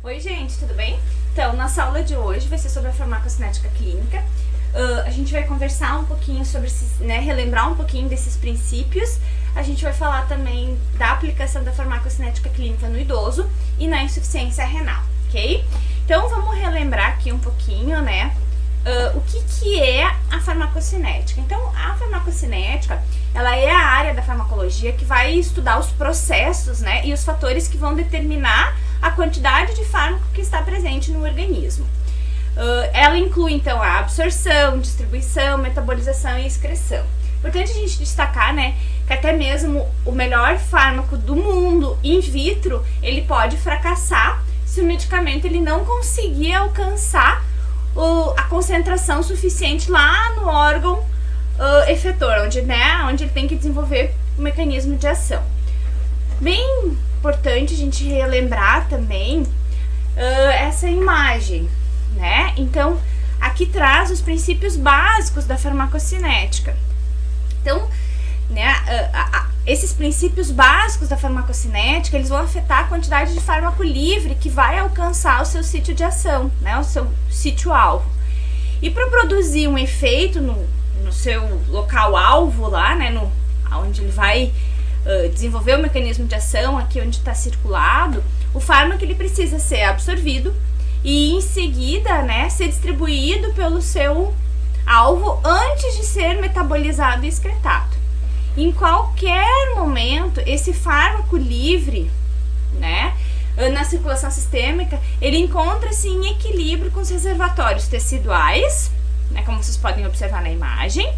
Oi gente, tudo bem? Então, nossa aula de hoje vai ser sobre a farmacocinética clínica. A gente vai conversar um pouquinho sobre, relembrar um pouquinho desses princípios. A gente vai falar também da aplicação da farmacocinética clínica no idoso e na insuficiência renal, ok? Então, vamos relembrar aqui um pouquinho, o que é a farmacocinética. Então, a farmacocinética, ela é a área da farmacologia que vai estudar os processos, e os fatores que vão determinar a quantidade de fármaco que está presente no organismo. Ela inclui, então, a absorção, distribuição, metabolização e excreção. Importante a gente destacar, que até mesmo o melhor fármaco do mundo in vitro, ele pode fracassar se o medicamento ele não conseguir alcançar a concentração suficiente lá no órgão efetor, onde ele tem que desenvolver o mecanismo de ação. Bem importante a gente relembrar também essa imagem, Então, aqui traz os princípios básicos da farmacocinética. Então, esses princípios básicos da farmacocinética, eles vão afetar a quantidade de fármaco livre que vai alcançar o seu sítio de ação, o seu sítio-alvo. E para produzir um efeito no seu local-alvo lá, onde ele vai desenvolver o mecanismo de ação, aqui onde está circulado, o fármaco ele precisa ser absorvido e em seguida, ser distribuído pelo seu alvo antes de ser metabolizado e excretado. Em qualquer momento, esse fármaco livre, na circulação sistêmica, ele encontra-se em equilíbrio com os reservatórios teciduais, como vocês podem observar na imagem.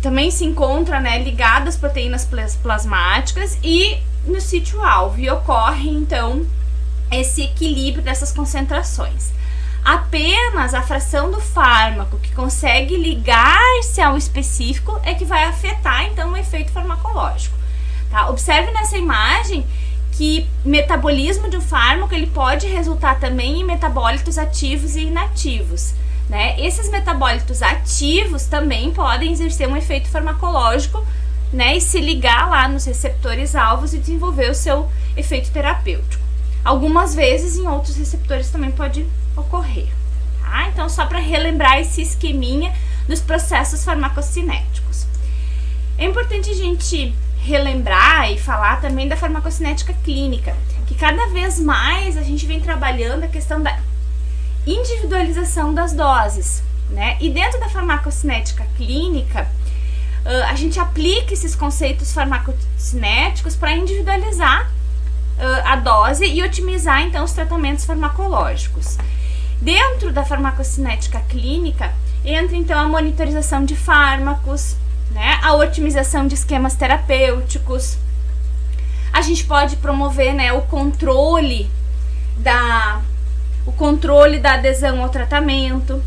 Também se encontra ligado às proteínas plasmáticas e no sítio-alvo, e ocorre então esse equilíbrio dessas concentrações. Apenas a fração do fármaco que consegue ligar-se ao específico é que vai afetar então o efeito farmacológico. Observe nessa imagem que metabolismo de um fármaco ele pode resultar também em metabólitos ativos e inativos. Esses metabólitos ativos também podem exercer um efeito farmacológico, e se ligar lá nos receptores alvos e desenvolver o seu efeito terapêutico. Algumas vezes em outros receptores também pode ocorrer. Então, só para relembrar esse esqueminha dos processos farmacocinéticos. É importante a gente relembrar e falar também da farmacocinética clínica, que cada vez mais a gente vem trabalhando a questão da individualização das doses, E dentro da farmacocinética clínica, a gente aplica esses conceitos farmacocinéticos para individualizar a dose e otimizar então os tratamentos farmacológicos. Dentro da farmacocinética clínica entra então a monitorização de fármacos, a otimização de esquemas terapêuticos. A gente pode promover o controle da adesão ao tratamento,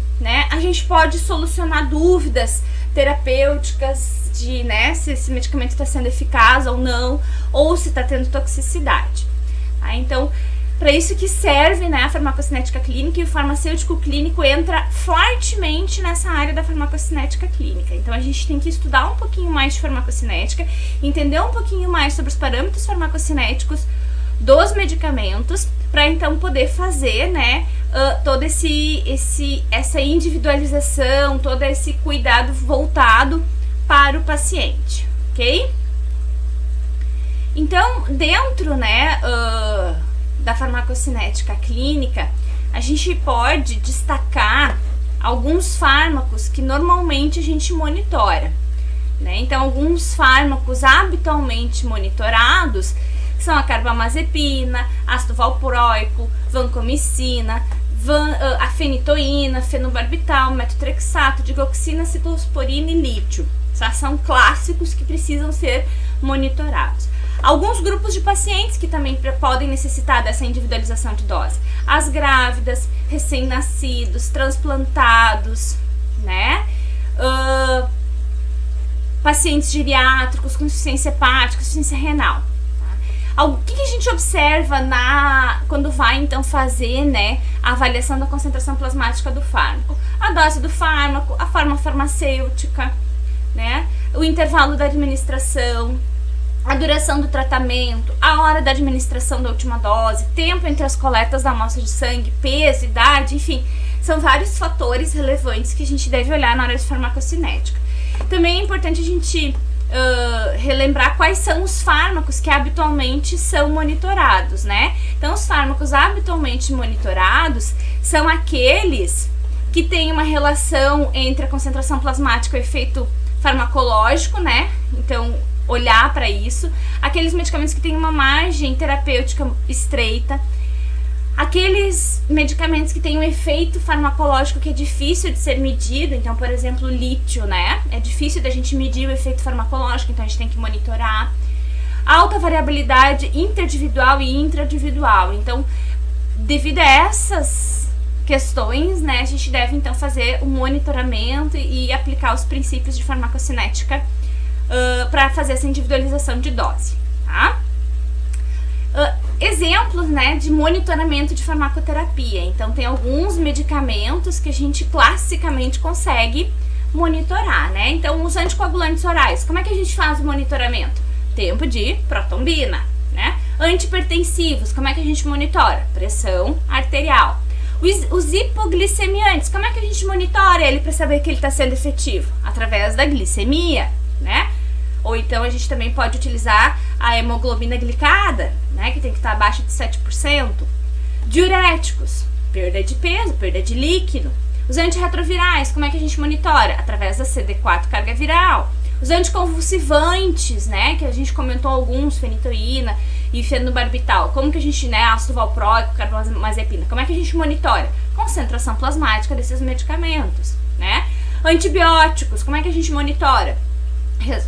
A gente pode solucionar dúvidas terapêuticas de se esse medicamento está sendo eficaz ou não, ou se está tendo toxicidade. Então, para isso que serve a farmacocinética clínica, e o farmacêutico clínico entra fortemente nessa área da farmacocinética clínica. Então, a gente tem que estudar um pouquinho mais de farmacocinética, entender um pouquinho mais sobre os parâmetros farmacocinéticos dos medicamentos, para então poder fazer toda essa individualização, todo esse cuidado voltado para o paciente, ok? Então, dentro da farmacocinética clínica, a gente pode destacar alguns fármacos que normalmente a gente monitora, Então, alguns fármacos habitualmente monitorados são a carbamazepina, ácido valproico, vancomicina, a fenitoína, fenobarbital, metotrexato, digoxina, ciclosporina e lítio. São clássicos que precisam ser monitorados. Alguns grupos de pacientes que também podem necessitar dessa individualização de dose. As grávidas, recém-nascidos, transplantados, pacientes geriátricos com insuficiência hepática, insuficiência renal. O que a gente observa quando vai então fazer a avaliação da concentração plasmática do fármaco? A dose do fármaco, a forma farmacêutica, o intervalo da administração, a duração do tratamento, a hora da administração da última dose, tempo entre as coletas da amostra de sangue, peso, idade, enfim, são vários fatores relevantes que a gente deve olhar na hora de farmacocinética. Também é importante a gente relembrar quais são os fármacos que habitualmente são monitorados, né? Então, os fármacos habitualmente monitorados são aqueles que têm uma relação entre a concentração plasmática e o efeito farmacológico, né? Então, olhar para isso. Aqueles medicamentos que têm uma margem terapêutica estreita. Aqueles medicamentos que têm um efeito farmacológico que é difícil de ser medido, então, por exemplo, o lítio, né? É difícil da gente medir o efeito farmacológico, então a gente tem que monitorar. Alta variabilidade interindividual e intraindividual. Então, devido a essas questões, né, a gente deve, então, fazer o monitoramento e aplicar os princípios de farmacocinética para fazer essa individualização de dose, tá? Exemplos, né, de monitoramento de farmacoterapia. Então, tem alguns medicamentos que a gente classicamente consegue monitorar, né? Então, os anticoagulantes orais, como é que a gente faz o monitoramento? Tempo de protombina, né? Antihipertensivos, como é que a gente monitora? Pressão arterial. Os hipoglicemiantes, como é que a gente monitora ele para saber que ele está sendo efetivo? Através da glicemia, né? Ou então a gente também pode utilizar a hemoglobina glicada, né, que tem que estar abaixo de 7%. Diuréticos, perda de peso, perda de líquido. Os antirretrovirais, como é que a gente monitora? Através da CD4 carga viral. Os anticonvulsivantes, né, que a gente comentou alguns, fenitoína e fenobarbital. Como que a gente, né, ácido valproico, carbamazepina, como é que a gente monitora? Concentração plasmática desses medicamentos, né? Antibióticos, como é que a gente monitora?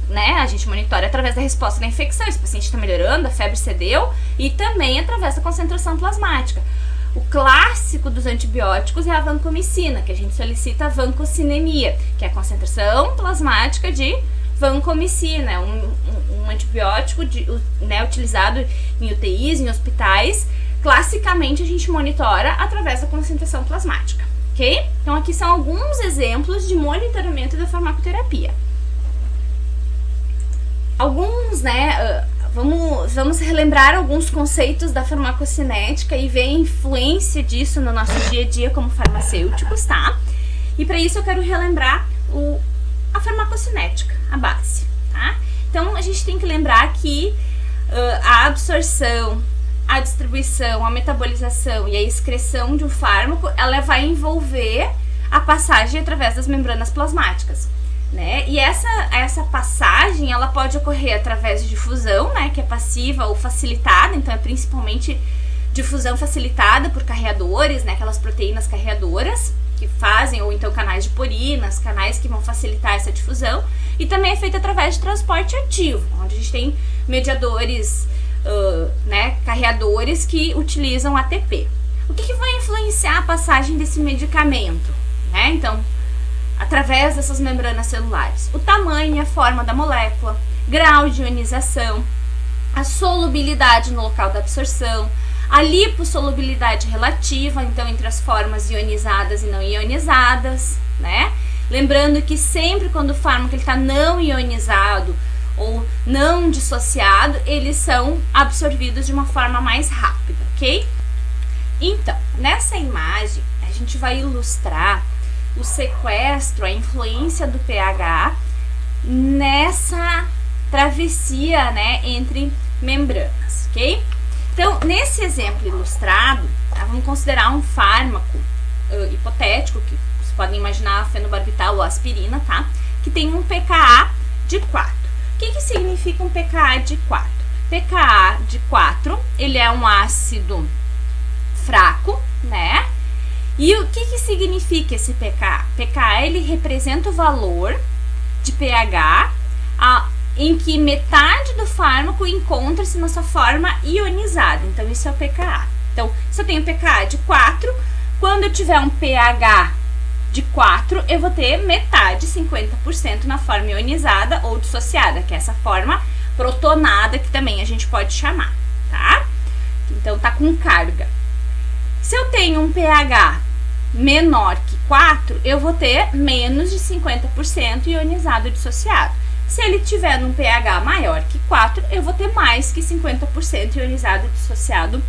Né, a gente monitora através da resposta da infecção, esse paciente está melhorando, a febre cedeu, e também através da concentração plasmática. O clássico dos antibióticos é a vancomicina, que a gente solicita a vancocinemia, que é a concentração plasmática de vancomicina, é um antibiótico né, utilizado em UTIs, em hospitais. Classicamente a gente monitora através da concentração plasmática, ok? Então aqui são alguns exemplos de monitoramento da farmacoterapia. Alguns, né, vamos relembrar alguns conceitos da farmacocinética e ver a influência disso no nosso dia a dia como farmacêuticos, tá? E para isso eu quero relembrar a farmacocinética, a base, tá? Então a gente tem que lembrar que a absorção, a distribuição, a metabolização e a excreção de um fármaco, ela vai envolver a passagem através das membranas plasmáticas, né? E essa passagem, ela pode ocorrer através de difusão, né, que é passiva ou facilitada, então é principalmente difusão facilitada por carreadores, né, aquelas proteínas carreadoras que fazem, ou então canais de porinas, canais que vão facilitar essa difusão, e também é feita através de transporte ativo, onde a gente tem mediadores, né, carreadores que utilizam ATP. O que vai influenciar a passagem desse medicamento, né? Então, através dessas membranas celulares, o tamanho e a forma da molécula, grau de ionização, a solubilidade no local da absorção, a lipossolubilidade relativa, então entre as formas ionizadas e não ionizadas, né? Lembrando que sempre quando o fármaco está não ionizado ou não dissociado, eles são absorvidos de uma forma mais rápida, ok? Então, nessa imagem, a gente vai ilustrar o sequestro, a influência do pH nessa travessia, né, entre membranas, ok? Então, nesse exemplo ilustrado, tá, vamos considerar um fármaco hipotético, que vocês podem imaginar a fenobarbital ou a aspirina, tá? Que tem um pKa de 4. O que significa um pKa de 4? pKa de 4, ele é um ácido fraco, né? E o que significa esse pKa? pKa, ele representa o valor de pH em que metade do fármaco encontra-se na sua forma ionizada. Então, isso é o pKa. Então, se eu tenho pKa de 4, quando eu tiver um pH de 4, eu vou ter metade, 50%, na forma ionizada ou dissociada, que é essa forma protonada, que também a gente pode chamar, tá? Então, tá com carga. Se eu tenho um pH menor que 4, eu vou ter menos de 50% ionizado dissociado. Se ele tiver num pH maior que 4, eu vou ter mais que 50% ionizado, dissociado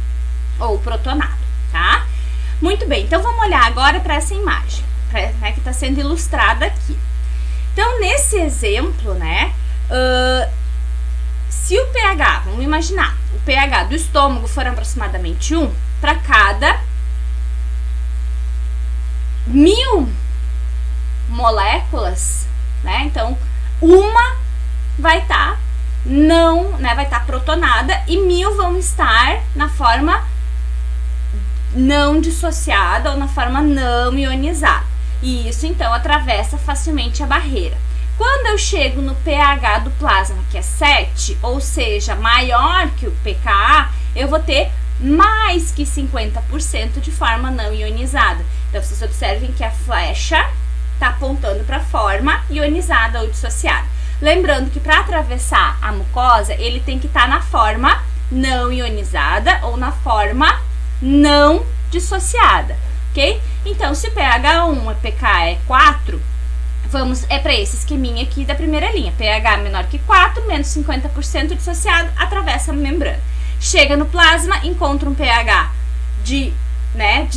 ou protonado, tá? Muito bem, então vamos olhar agora para essa imagem, né, que está sendo ilustrada aqui. Então, nesse exemplo, né, se o pH, vamos imaginar, o pH do estômago for aproximadamente 1, para cada 1000 moléculas, né, então uma vai estar vai estar protonada e 1000 vão estar na forma não dissociada ou na forma não ionizada. E isso, então, atravessa facilmente a barreira. Quando eu chego no pH do plasma, que é 7, ou seja, maior que o pKa, eu vou ter mais que 50% de forma não ionizada. Então, vocês observem que a flecha está apontando para a forma ionizada ou dissociada. Lembrando que para atravessar a mucosa, ele tem que estar na forma não ionizada ou na forma não dissociada, ok? Então, se pH 1 e pKa é 4, é para esse esqueminha aqui da primeira linha. pH menor que 4, menos 50% dissociado, atravessa a membrana. Chega no plasma, encontra um pH de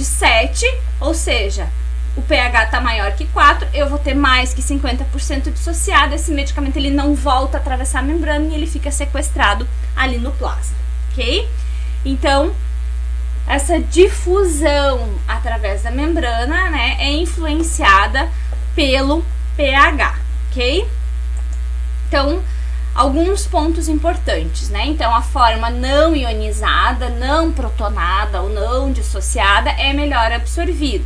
7, ou seja, o pH está maior que 4, eu vou ter mais que 50% dissociado, esse medicamento ele não volta a atravessar a membrana e ele fica sequestrado ali no plasma, ok? Então, essa difusão através da membrana, né, é influenciada pelo pH, ok? Então, alguns pontos importantes, né? Então, a forma não ionizada, não protonada ou não dissociada é melhor absorvida.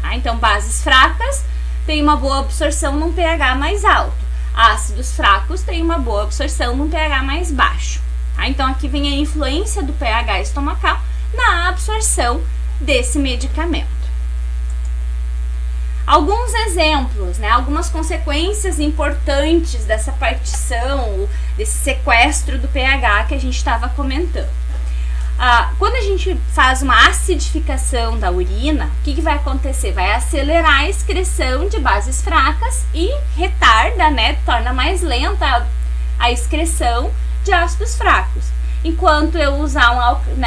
Tá? Então, bases fracas têm uma boa absorção num pH mais alto. Ácidos fracos têm uma boa absorção num pH mais baixo. Tá? Então, aqui vem a influência do pH estomacal na absorção desse medicamento. Alguns exemplos, né, algumas consequências importantes dessa partição, desse sequestro do pH que a gente estava comentando. Quando a gente faz uma acidificação da urina, o que vai acontecer? Vai acelerar a excreção de bases fracas e retarda, né, torna mais lenta a excreção de ácidos fracos. Enquanto eu usar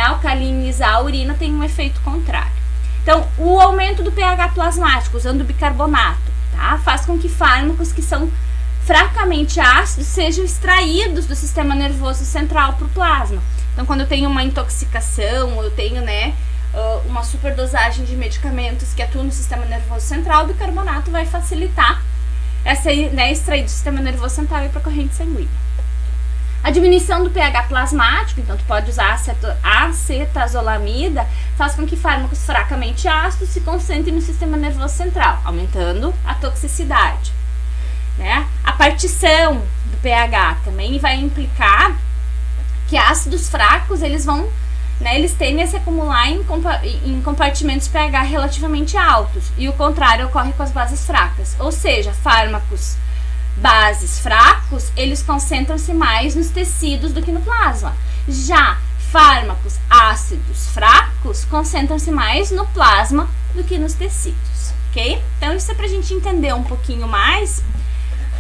alcalinizar a urina, tem um efeito contrário. Então, o aumento do pH plasmático usando bicarbonato, tá, faz com que fármacos que são fracamente ácidos sejam extraídos do sistema nervoso central para o plasma. Então, quando eu tenho uma intoxicação, eu tenho, uma superdosagem de medicamentos que atuam no sistema nervoso central, o bicarbonato vai facilitar essa, extrair do sistema nervoso central e para a corrente sanguínea. A diminuição do pH plasmático, então tu pode usar acetazolamida, faz com que fármacos fracamente ácidos se concentrem no sistema nervoso central, aumentando a toxicidade. Né? A partição do pH também vai implicar que ácidos fracos, eles tendem a se acumular em compartimentos pH relativamente altos, e o contrário ocorre com as bases fracas, ou seja, fármacos bases fracos, eles concentram-se mais nos tecidos do que no plasma. Já fármacos ácidos fracos concentram-se mais no plasma do que nos tecidos, ok? Então, isso é pra gente entender um pouquinho mais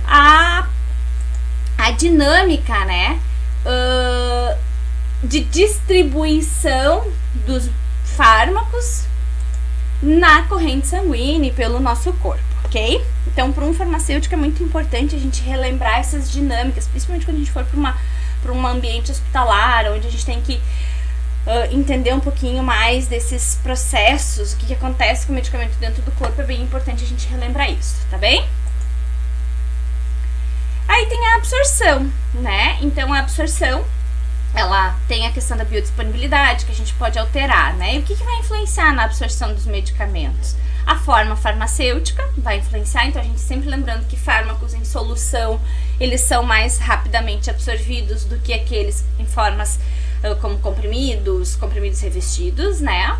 a dinâmica, né, de distribuição dos fármacos na corrente sanguínea e pelo nosso corpo, ok? Então, para um farmacêutico é muito importante a gente relembrar essas dinâmicas, principalmente quando a gente for para um ambiente hospitalar, onde a gente tem que entender um pouquinho mais desses processos, o que acontece com o medicamento dentro do corpo, é bem importante a gente relembrar isso, tá bem? Aí tem a absorção, né? Então, a absorção, ela tem a questão da biodisponibilidade, que a gente pode alterar, né? E o que vai influenciar na absorção dos medicamentos? A forma farmacêutica vai influenciar, então a gente sempre lembrando que fármacos em solução, eles são mais rapidamente absorvidos do que aqueles em formas como comprimidos revestidos, né?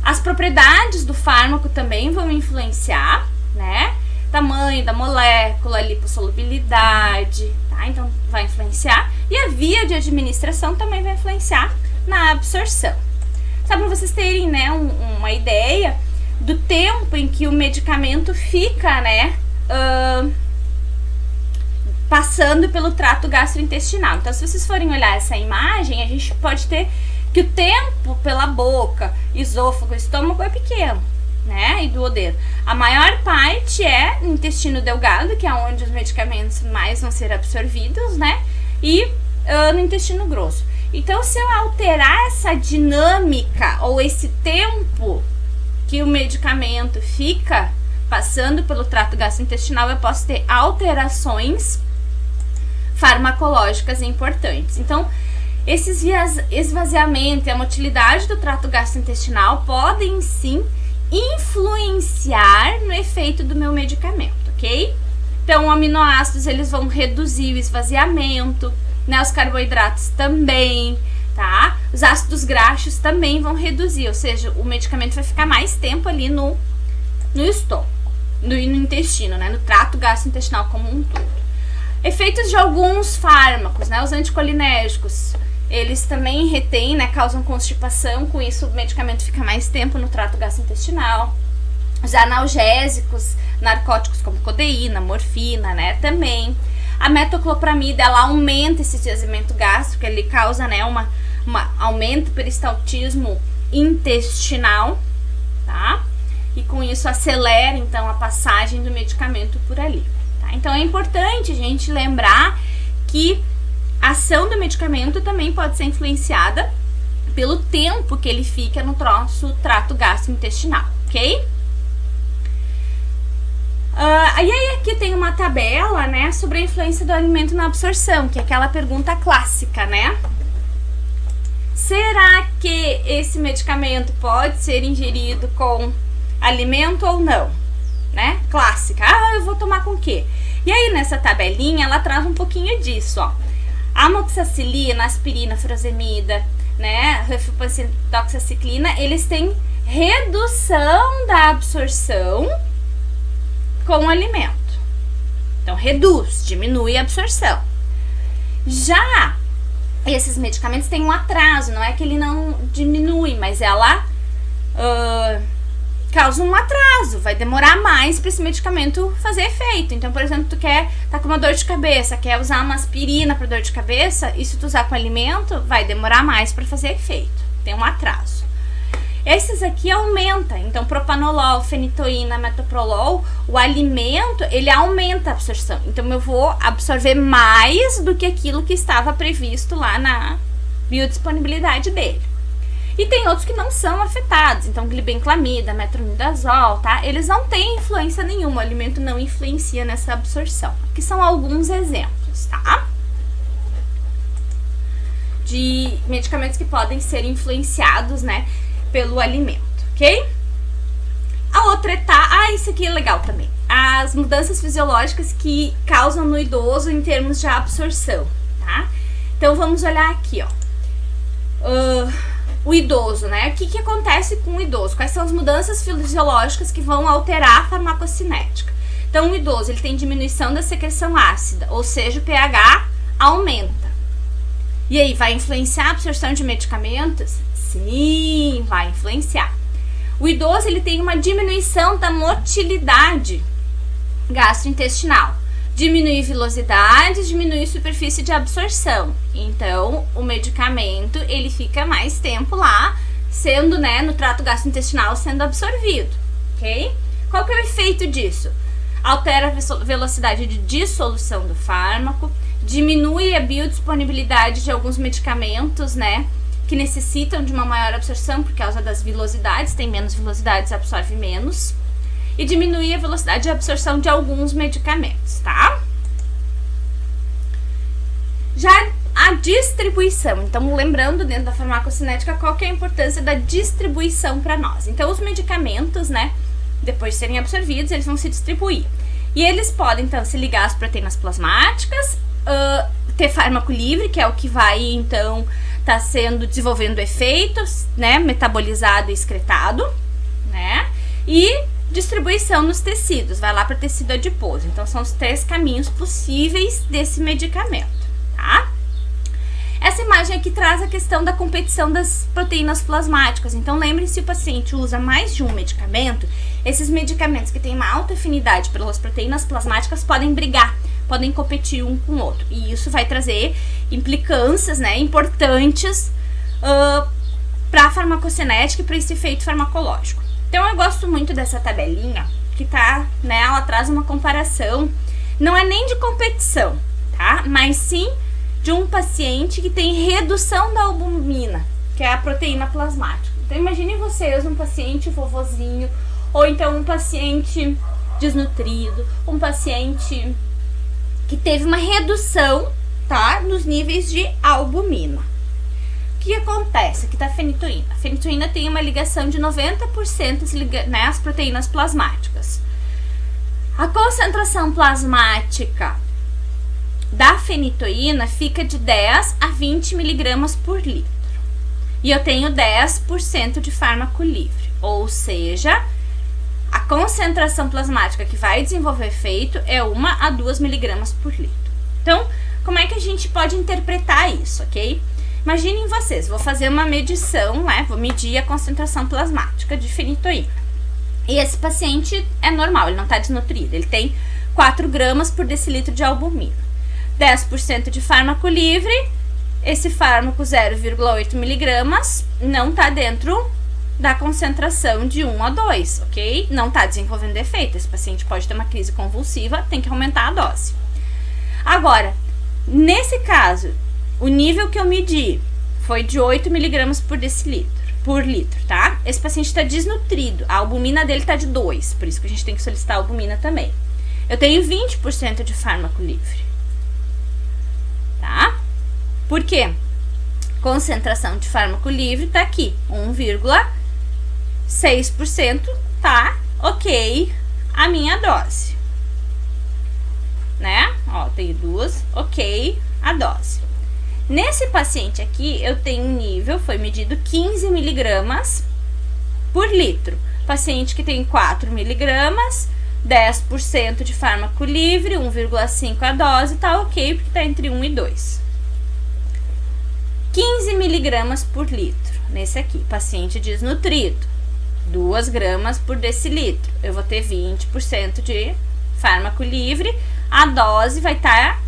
As propriedades do fármaco também vão influenciar, né? Tamanho da molécula, lipossolubilidade, tá? Então vai influenciar. E a via de administração também vai influenciar na absorção. Só para vocês terem, né, uma ideia do tempo em que o medicamento fica, né, passando pelo trato gastrointestinal. Então, se vocês forem olhar essa imagem, a gente pode ter que o tempo pela boca, esôfago, estômago é pequeno, né? E duodeno. A maior parte é no intestino delgado, que é onde os medicamentos mais vão ser absorvidos, né? E no intestino grosso. Então, se eu alterar essa dinâmica ou esse tempo que o medicamento fica passando pelo trato gastrointestinal, eu posso ter alterações farmacológicas importantes. Então, esse esvaziamento e a motilidade do trato gastrointestinal podem sim influenciar no efeito do meu medicamento, ok? Então, aminoácidos, eles vão reduzir o esvaziamento, né? Os carboidratos também, tá? Os ácidos graxos também vão reduzir, ou seja, o medicamento vai ficar mais tempo ali no estômago, no intestino, né? No trato gastrointestinal como um todo. Efeitos de alguns fármacos, né? Os anticolinérgicos, eles também retêm, né? Causam constipação, com isso o medicamento fica mais tempo no trato gastrointestinal. Os analgésicos, narcóticos como codeína, morfina, né? Também. A metoclopramida, ela aumenta esse esvaziamento gástrico, ele causa, né? Aumento do peristaltismo intestinal, tá? E com isso acelera, então, a passagem do medicamento por ali. Então, é importante a gente lembrar que a ação do medicamento também pode ser influenciada pelo tempo que ele fica no nosso trato gastrointestinal, ok? E aí aqui tem uma tabela, né, sobre a influência do alimento na absorção, que é aquela pergunta clássica, né? Será que esse medicamento pode ser ingerido com alimento ou não? Né? Clássica. Eu vou tomar com o quê? E aí, nessa tabelinha, ela traz um pouquinho disso, ó. Amoxicilina, aspirina, furosemida, né? Rifampicina, doxiciclina, eles têm redução da absorção com o alimento. Então, diminui a absorção. Já esses medicamentos têm um atraso, não é que ele não diminui, mas ela causa um atraso, vai demorar mais para esse medicamento fazer efeito. Então, por exemplo, tu tá com uma dor de cabeça, quer usar uma aspirina para dor de cabeça, e se tu usar com alimento, vai demorar mais para fazer efeito. Tem um atraso. Esses aqui aumenta, então propanolol, fenitoína, metoprolol, o alimento, ele aumenta a absorção. Então eu vou absorver mais do que aquilo que estava previsto lá na biodisponibilidade dele. E tem outros que não são afetados, então glibenclamida, metronidazol, tá? Eles não têm influência nenhuma, o alimento não influencia nessa absorção. Aqui são alguns exemplos, tá? De medicamentos que podem ser influenciados, né, pelo alimento, ok? A outra etapa, isso aqui é legal também. As mudanças fisiológicas que causam no idoso em termos de absorção, tá? Então vamos olhar aqui, ó. O idoso, né? O que acontece com o idoso? Quais são as mudanças fisiológicas que vão alterar a farmacocinética? Então, o idoso, ele tem diminuição da secreção ácida, ou seja, o pH aumenta. E aí, vai influenciar a absorção de medicamentos? Sim, vai influenciar. O idoso, ele tem uma diminuição da motilidade gastrointestinal. Diminui velocidade, diminui superfície de absorção. Então, o medicamento, ele fica mais tempo lá, sendo, né, no trato gastrointestinal, sendo absorvido, ok? Qual que é o efeito disso? Altera a velocidade de dissolução do fármaco, diminui a biodisponibilidade de alguns medicamentos, né, que necessitam de uma maior absorção por causa das vilosidades, tem menos vilosidades, absorve menos. E diminuir a velocidade de absorção de alguns medicamentos, tá? Já a distribuição, então lembrando dentro da farmacocinética qual que é a importância da distribuição para nós. Então os medicamentos, né, depois de serem absorvidos, eles vão se distribuir. E eles podem, então, se ligar às proteínas plasmáticas, ter fármaco livre, que é o que vai, então, tá sendo desenvolvendo efeitos, né, metabolizado e excretado, né, e distribuição nos tecidos, vai lá para tecido adiposo. Então, são os 3 caminhos possíveis desse medicamento, tá? Essa imagem aqui traz a questão da competição das proteínas plasmáticas. Então, lembre-se, se o paciente usa mais de um medicamento, esses medicamentos que têm uma alta afinidade pelas proteínas plasmáticas podem brigar podem competir um com o outro. E isso vai trazer implicâncias, né, importantes para a farmacocinética e para esse efeito farmacológico. Então eu gosto muito dessa tabelinha, que tá, né, ela traz uma comparação, não é nem de competição, tá? Mas sim de um paciente que tem redução da albumina, que é a proteína plasmática. Então imaginem vocês um paciente vovozinho, ou então um paciente desnutrido, um paciente que teve uma redução, tá, nos níveis de albumina. O que acontece aqui da fenitoína? A fenitoína tem uma ligação de 90%, né, às proteínas plasmáticas. A concentração plasmática da fenitoína fica de 10 a 20 miligramas por litro. E eu tenho 10% de fármaco livre, ou seja, a concentração plasmática que vai desenvolver efeito é 1 a 2 miligramas por litro. Então, como é que a gente pode interpretar isso, ok? Imaginem vocês, vou fazer uma medição, né? Vou medir a concentração plasmática de fenitoína. E esse paciente é normal, ele não está desnutrido, ele tem 4 gramas por decilitro de albumina. 10% de fármaco livre, esse fármaco 0,8 miligramas não está dentro da concentração de 1 a 2, ok? Não está desenvolvendo efeito, esse paciente pode ter uma crise convulsiva, tem que aumentar a dose. Agora, nesse caso, o nível que eu medi foi de 8 miligramas por litro, tá? Esse paciente está desnutrido, a albumina dele está de 2, por isso que a gente tem que solicitar a albumina também. Eu tenho 20% de fármaco livre, tá? Por quê? Concentração de fármaco livre tá aqui, 1,6%, tá? Ok, a minha dose, né? Ó, tenho 2, ok, a dose. Nesse paciente aqui, eu tenho um nível, foi medido 15 miligramas por litro. Paciente que tem 4 miligramas, 10% de fármaco livre, 1,5 a dose, tá ok, porque tá entre 1 e 2. 15 miligramas por litro, nesse aqui, paciente desnutrido, 2 gramas por decilitro. Eu vou ter 20% de fármaco livre, a dose vai estar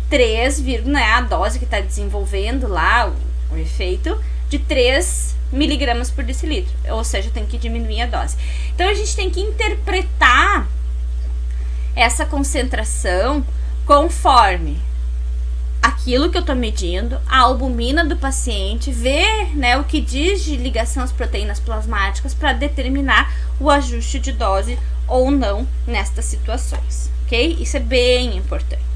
3, né, a dose que está desenvolvendo lá o efeito de 3 miligramas por decilitro, ou seja, eu tenho que diminuir a dose. Então a gente tem que interpretar essa concentração conforme aquilo que eu estou medindo, a albumina do paciente, ver, né, o que diz de ligação às proteínas plasmáticas para determinar o ajuste de dose ou não nestas situações, ok? Isso é bem importante.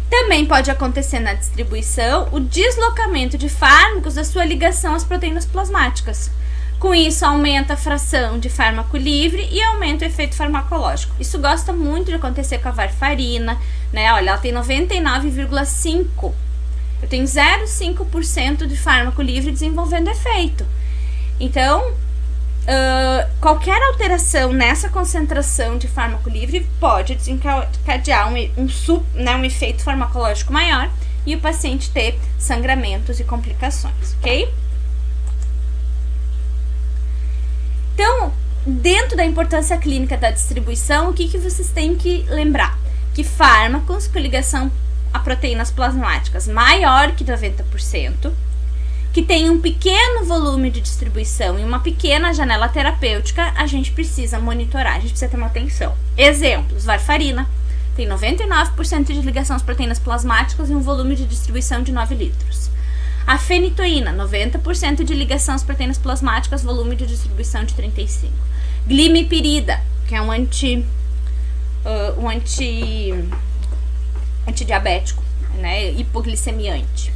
Também pode acontecer na distribuição o deslocamento de fármacos da sua ligação às proteínas plasmáticas. Com isso, aumenta a fração de fármaco livre e aumenta o efeito farmacológico. Isso gosta muito de acontecer com a varfarina, né? Olha, ela tem 99,5%. Eu tenho 0,5% de fármaco livre desenvolvendo efeito. Então, qualquer alteração nessa concentração de fármaco livre pode desencadear um efeito farmacológico maior e o paciente ter sangramentos e complicações, ok? Então, dentro da importância clínica da distribuição, o que vocês têm que lembrar? Que fármacos com ligação a proteínas plasmáticas maior que 90%, que tem um pequeno volume de distribuição e uma pequena janela terapêutica, a gente precisa monitorar, a gente precisa ter uma atenção. Exemplos, varfarina, tem 99% de ligação às proteínas plasmáticas e um volume de distribuição de 9 litros. A fenitoína, 90% de ligação às proteínas plasmáticas, volume de distribuição de 35. Glimepirida, que é um antidiabético, né, hipoglicemiante.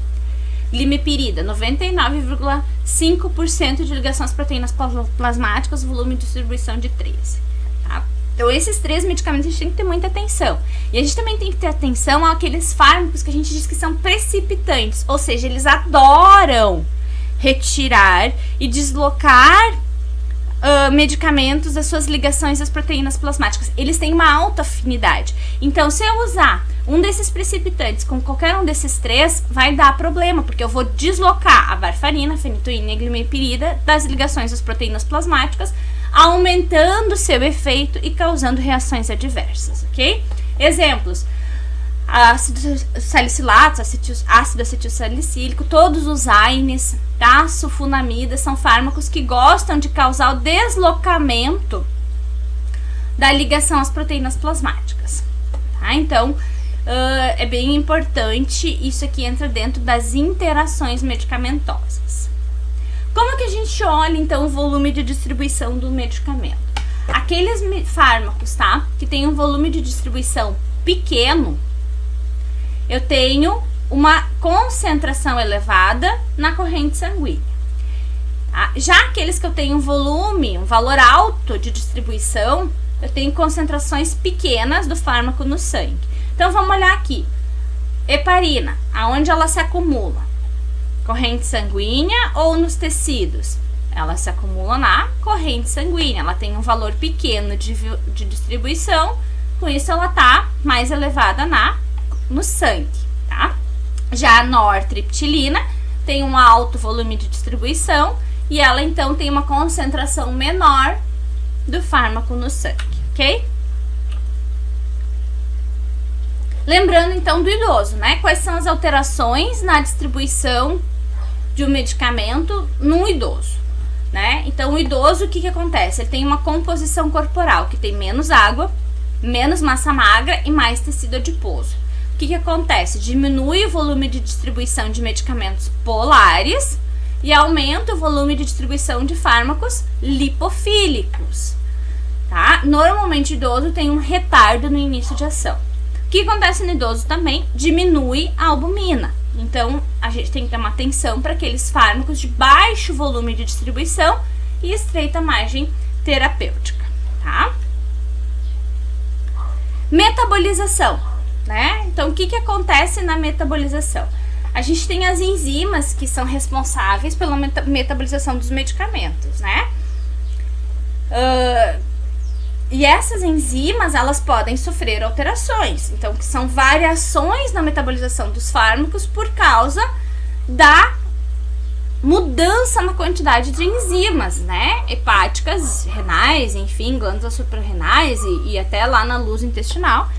Glimepirida, 99,5% de ligação às proteínas plasmáticas, volume de distribuição de 13. Tá? Então, esses 3 medicamentos a gente tem que ter muita atenção. E a gente também tem que ter atenção àqueles fármacos que a gente diz que são precipitantes, ou seja, eles adoram retirar e deslocar medicamentos das suas ligações às proteínas plasmáticas. Eles têm uma alta afinidade. Então, se eu usar um desses precipitantes com qualquer um desses 3, vai dar problema, porque eu vou deslocar a varfarina, a fenitoína e a glimepirida das ligações às proteínas plasmáticas aumentando seu efeito e causando reações adversas, ok? Exemplos: ácido salicilato, ácido acetilsalicílico, todos os AINES, tá? Sulfonamida, são fármacos que gostam de causar o deslocamento da ligação às proteínas plasmáticas, tá? Então, é bem importante, isso aqui entra dentro das interações medicamentosas. Como que a gente olha, então, o volume de distribuição do medicamento? Aqueles fármacos, tá? Que tem um volume de distribuição pequeno, eu tenho uma concentração elevada na corrente sanguínea. Tá? Já aqueles que eu tenho um volume, um valor alto de distribuição, eu tenho concentrações pequenas do fármaco no sangue. Então, vamos olhar aqui. Heparina, aonde ela se acumula? Corrente sanguínea ou nos tecidos? Ela se acumula na corrente sanguínea. Ela tem um valor pequeno de distribuição, com isso ela tá mais elevada no sangue, tá? Já a nortriptilina tem um alto volume de distribuição e ela então tem uma concentração menor do fármaco no sangue, ok? Lembrando então do idoso, né? Quais são as alterações na distribuição de um medicamento num idoso, né? Então, o idoso, o que que acontece? Ele tem uma composição corporal que tem menos água, menos massa magra e mais tecido adiposo. O que que acontece? Diminui o volume de distribuição de medicamentos polares e aumenta o volume de distribuição de fármacos lipofílicos, tá? Normalmente, o idoso tem um retardo no início de ação. O que acontece no idoso também? Diminui a albumina. Então, a gente tem que ter uma atenção para aqueles fármacos de baixo volume de distribuição e estreita margem terapêutica, tá? Metabolização, né? Então, o que que acontece na metabolização? A gente tem as enzimas que são responsáveis pela metabolização dos medicamentos, né? E essas enzimas, elas podem sofrer alterações. Então, que são variações na metabolização dos fármacos por causa da mudança na quantidade de enzimas, né? Hepáticas, renais, enfim, glândulas suprarrenais e até lá na luz intestinal,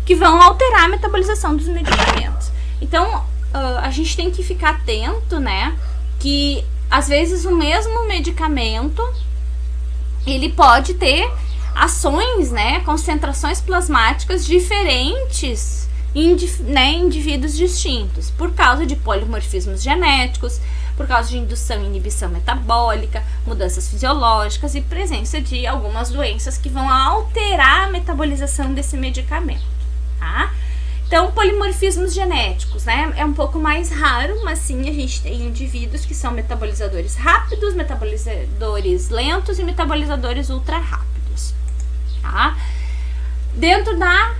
que vão alterar a metabolização dos medicamentos. Então, a gente tem que ficar atento, né? Que, às vezes, o mesmo medicamento, ele pode ter ações, né, concentrações plasmáticas diferentes em indivíduos distintos, por causa de polimorfismos genéticos, por causa de indução e inibição metabólica, mudanças fisiológicas e presença de algumas doenças que vão alterar a metabolização desse medicamento, tá? Então, polimorfismos genéticos, né, é um pouco mais raro, mas sim a gente tem indivíduos que são metabolizadores rápidos, metabolizadores lentos e metabolizadores ultra rápidos. Tá? Dentro da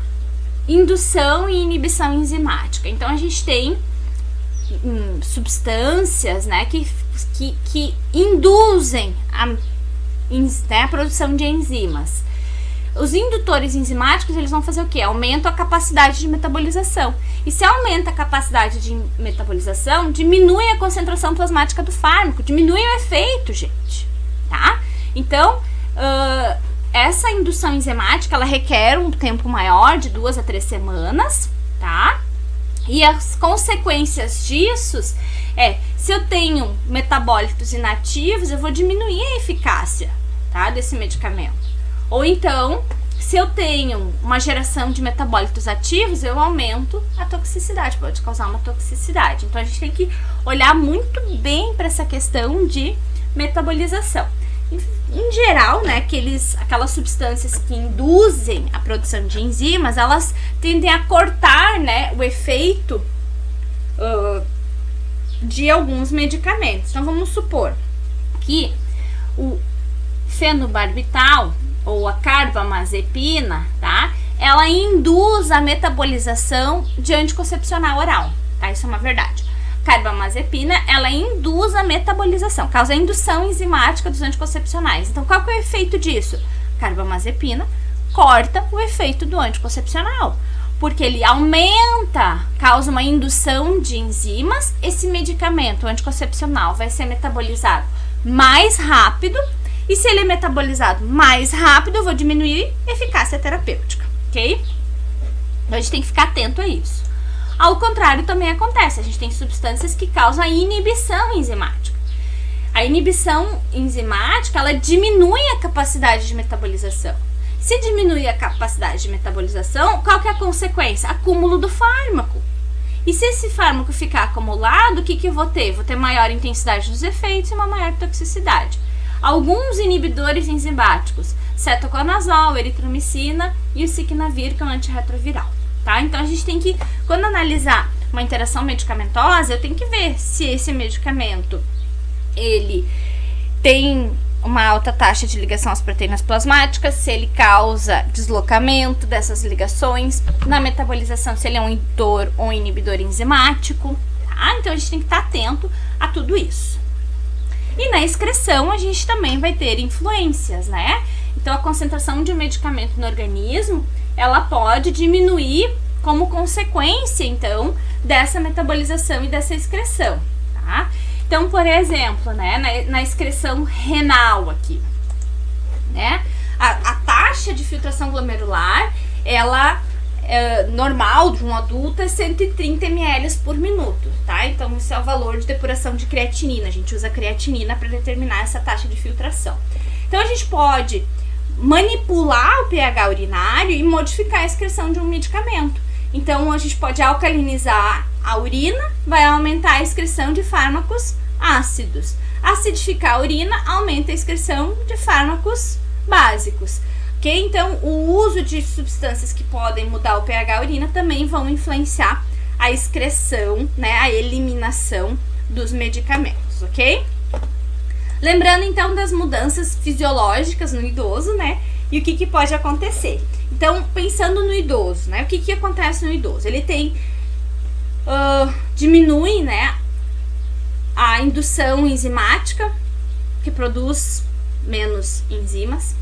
indução e inibição enzimática. Então, a gente tem substâncias, né, que induzem a produção de enzimas. Os indutores enzimáticos, eles vão fazer o quê? Aumentam a capacidade de metabolização. E se aumenta a capacidade de metabolização, diminui a concentração plasmática do fármaco, diminui o efeito, gente. Tá? Então, essa indução enzimática, ela requer um tempo maior, de 2 a 3 semanas, tá? E as consequências disso se eu tenho metabólitos inativos, eu vou diminuir a eficácia, tá, desse medicamento. Ou então, se eu tenho uma geração de metabólitos ativos, eu aumento a toxicidade, pode causar uma toxicidade. Então, a gente tem que olhar muito bem para essa questão de metabolização. Em geral, né, aquelas substâncias que induzem a produção de enzimas, elas tendem a cortar, né, o efeito de alguns medicamentos. Então, vamos supor que o fenobarbital ou a carbamazepina, tá, ela induz a metabolização de anticoncepcional oral, tá? Isso é uma verdade. Carbamazepina, ela induz a metabolização, causa a indução enzimática dos anticoncepcionais. Então, qual que é o efeito disso? Carbamazepina corta o efeito do anticoncepcional, porque ele aumenta, causa uma indução de enzimas. Esse medicamento anticoncepcional vai ser metabolizado mais rápido E se ele é metabolizado mais rápido, eu vou diminuir a eficácia terapêutica, ok? Então a gente tem que ficar atento a isso. Ao contrário também acontece, a gente tem substâncias que causam a inibição enzimática. A inibição enzimática, ela diminui a capacidade de metabolização. Se diminui a capacidade de metabolização, qual que é a consequência? Acúmulo do fármaco. E se esse fármaco ficar acumulado, o que eu vou ter? Vou ter maior intensidade dos efeitos e uma maior toxicidade. Alguns inibidores enzimáticos, cetoconazol, eritromicina e o siquinavir, que é um antirretroviral, tá? Então a gente tem que, quando analisar uma interação medicamentosa, eu tenho que ver se esse medicamento ele tem uma alta taxa de ligação às proteínas plasmáticas, se ele causa deslocamento dessas ligações, na metabolização, se ele é um indutor ou um inibidor enzimático, tá? Então a gente tem que estar atento a tudo isso. E na excreção a gente também vai ter influências, né? Então a concentração de um medicamento no organismo, ela pode diminuir como consequência, então, dessa metabolização e dessa excreção, tá? Então, por exemplo, né, na excreção renal aqui, né, a taxa de filtração glomerular, ela normal de um adulto é 130 ml por minuto, tá? Então, esse é o valor de depuração de creatinina. A gente usa creatinina para determinar essa taxa de filtração. Então, a gente pode manipular o pH urinário e modificar a excreção de um medicamento. Então, a gente pode alcalinizar a urina, vai aumentar a excreção de fármacos ácidos. Acidificar a urina aumenta a excreção de fármacos básicos. Ok? Então, o uso de substâncias que podem mudar o pH urina também vão influenciar a excreção, né, a eliminação dos medicamentos, ok? Lembrando, então, das mudanças fisiológicas no idoso, né, e o que pode acontecer. Então, pensando no idoso, né, o que acontece no idoso? Ele tem, diminui, né, a indução enzimática, que produz menos enzimas,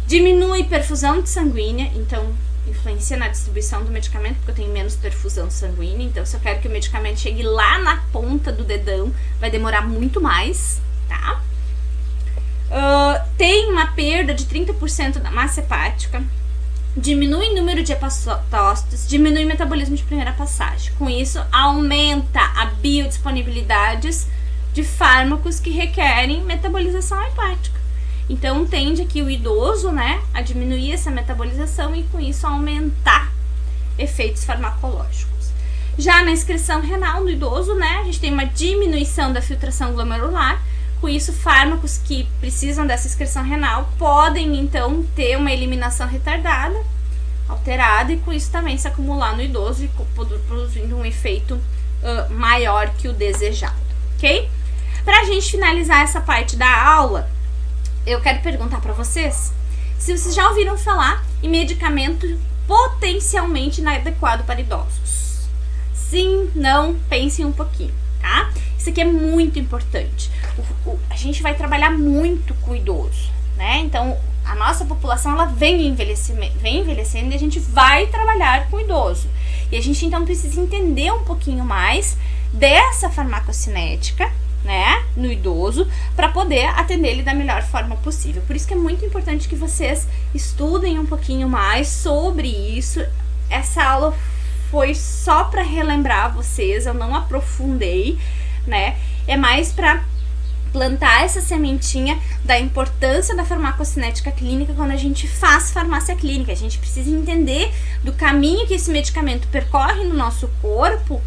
diminui perfusão sanguínea, então influencia na distribuição do medicamento, porque eu tenho menos perfusão sanguínea. Então, se eu quero que o medicamento chegue lá na ponta do dedão, vai demorar muito mais, tá? Tem uma perda de 30% da massa hepática, diminui o número de hepatotócitos, diminui o metabolismo de primeira passagem. Com isso, aumenta a biodisponibilidade de fármacos que requerem metabolização hepática. Então, tende aqui o idoso, né, a diminuir essa metabolização e, com isso, aumentar efeitos farmacológicos. Já na excreção renal do idoso, né, a gente tem uma diminuição da filtração glomerular. Com isso, fármacos que precisam dessa excreção renal podem, então, ter uma eliminação retardada, alterada, e com isso também se acumular no idoso e produzindo um efeito maior que o desejado, ok? Pra gente finalizar essa parte da aula, eu quero perguntar para vocês se vocês já ouviram falar em medicamento potencialmente inadequado para idosos. Sim, não, pensem um pouquinho, tá? Isso aqui é muito importante. A gente vai trabalhar muito com o idoso, né? Então, a nossa população, ela vem envelhecendo e a gente vai trabalhar com o idoso. E a gente, então, precisa entender um pouquinho mais dessa farmacocinética, né, no idoso, para poder atender ele da melhor forma possível. Por isso que é muito importante que vocês estudem um pouquinho mais sobre isso. Essa aula foi só para relembrar vocês, eu não aprofundei, né? É mais para plantar essa sementinha da importância da farmacocinética clínica quando a gente faz farmácia clínica. A gente precisa entender do caminho que esse medicamento percorre no nosso corpo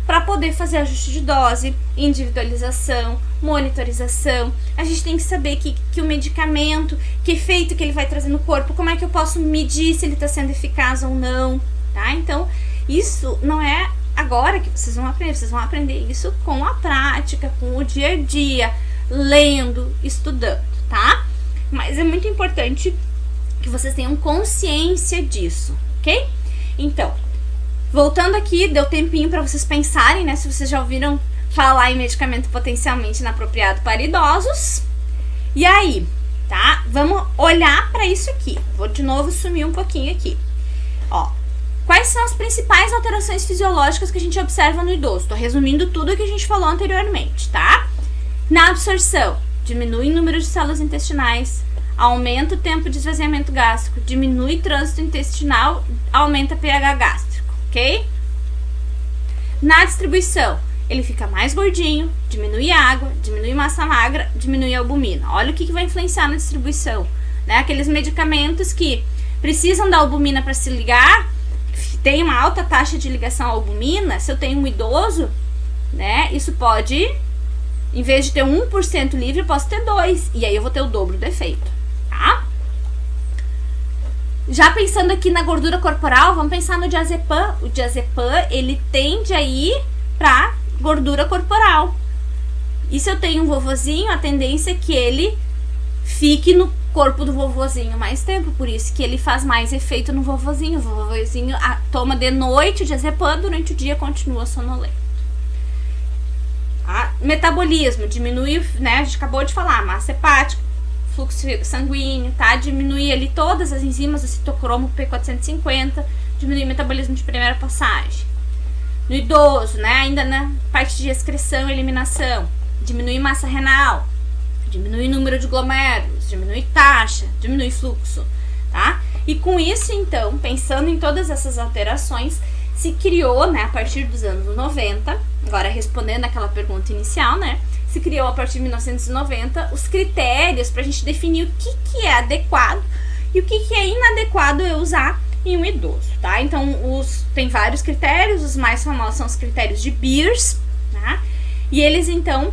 para poder fazer ajuste de dose, individualização, monitorização. A gente tem que saber que o medicamento, que efeito que ele vai trazer no corpo, como é que eu posso medir se ele está sendo eficaz ou não, tá? Então, isso não é agora que vocês vão aprender isso com a prática, com o dia a dia, lendo, estudando, tá? Mas é muito importante que vocês tenham consciência disso, ok? Então, voltando aqui, deu tempinho para vocês pensarem, né? Se vocês já ouviram falar em medicamento potencialmente inapropriado para idosos. E aí, tá? Vamos olhar para isso aqui. Vou de novo sumir um pouquinho aqui. Ó, quais são as principais alterações fisiológicas que a gente observa no idoso? Tô resumindo tudo o que a gente falou anteriormente, tá? Na absorção, diminui o número de células intestinais, aumenta o tempo de esvaziamento gástrico, diminui trânsito intestinal, aumenta pH gástrico, ok? Na distribuição, ele fica mais gordinho, diminui água, diminui massa magra, diminui a albumina. Olha o que vai influenciar na distribuição, né? Aqueles medicamentos que precisam da albumina para se ligar, tem uma alta taxa de ligação à albumina. Se eu tenho um idoso, né, isso pode, em vez de ter 1% livre, eu posso ter 2%, e aí eu vou ter o dobro do efeito, tá? Já pensando aqui na gordura corporal, vamos pensar no diazepam. O diazepam, ele tende a ir pra gordura corporal. E se eu tenho um vovozinho, a tendência é que ele fique no corpo do vovozinho mais tempo, por isso que ele faz mais efeito no vovozinho. O vovozinho toma de noite o diazepam, durante o dia continua sonolento. Metabolismo, diminui, né, a gente acabou de falar, massa hepática, fluxo sanguíneo, tá? Diminui ali todas as enzimas, o citocromo P450, diminui o metabolismo de primeira passagem. No idoso, né, ainda na parte de excreção e eliminação, diminui massa renal, diminui o número de glomérulos, diminui taxa, diminui fluxo, tá? E com isso, então, pensando em todas essas alterações, se criou, né, a partir dos anos 90, agora respondendo aquela pergunta inicial, né, se criou a partir de 1990 os critérios para a gente definir o que é adequado e o que é inadequado eu usar em um idoso, tá? Então, tem vários critérios, os mais famosos são os critérios de Beers, tá? E eles, então,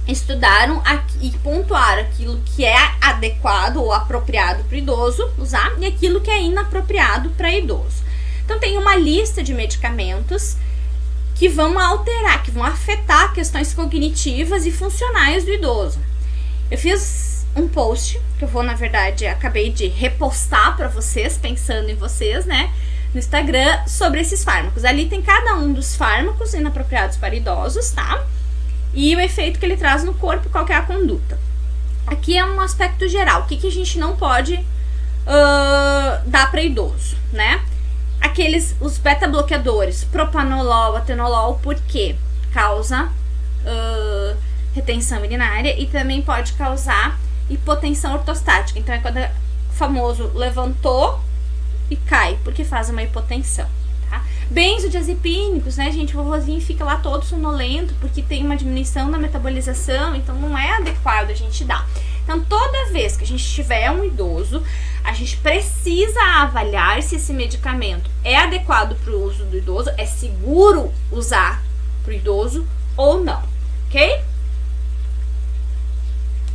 estudaram e pontuaram aquilo que é adequado ou apropriado para o idoso usar e aquilo que é inapropriado para idoso. Então, tem uma lista de medicamentos que vão alterar, que vão afetar questões cognitivas e funcionais do idoso. Eu fiz um post, que eu vou, na verdade, acabei de repostar para vocês, pensando em vocês, né, no Instagram, sobre esses fármacos. Ali tem cada um dos fármacos inapropriados para idosos, tá? E o efeito que ele traz no corpo, qual que é a conduta. Aqui é um aspecto geral, o que a gente não pode dar para idoso, né? Os beta-bloqueadores, propanolol, atenolol, porque causa retenção urinária e também pode causar hipotensão ortostática. Então, é quando o famoso levantou e cai, porque faz uma hipotensão, tá? Benzodiazepínicos, né, gente? O vovozinho fica lá todo sonolento porque tem uma diminuição da metabolização, então não é adequado a gente dar. Então, toda vez que a gente tiver um idoso, a gente precisa avaliar se esse medicamento é adequado para o uso do idoso, é seguro usar para o idoso ou não, ok?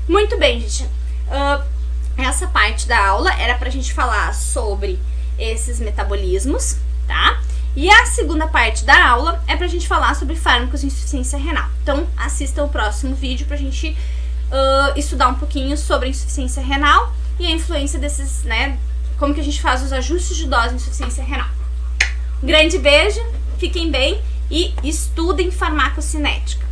Muito bem, gente. Essa parte da aula era pra gente falar sobre esses metabolismos, tá? E a segunda parte da aula é pra gente falar sobre fármacos de insuficiência renal. Então, assista o próximo vídeo pra gente estudar um pouquinho sobre a insuficiência renal e a influência desses, né, como que a gente faz os ajustes de dose em insuficiência renal. Um grande beijo, fiquem bem e estudem farmacocinética.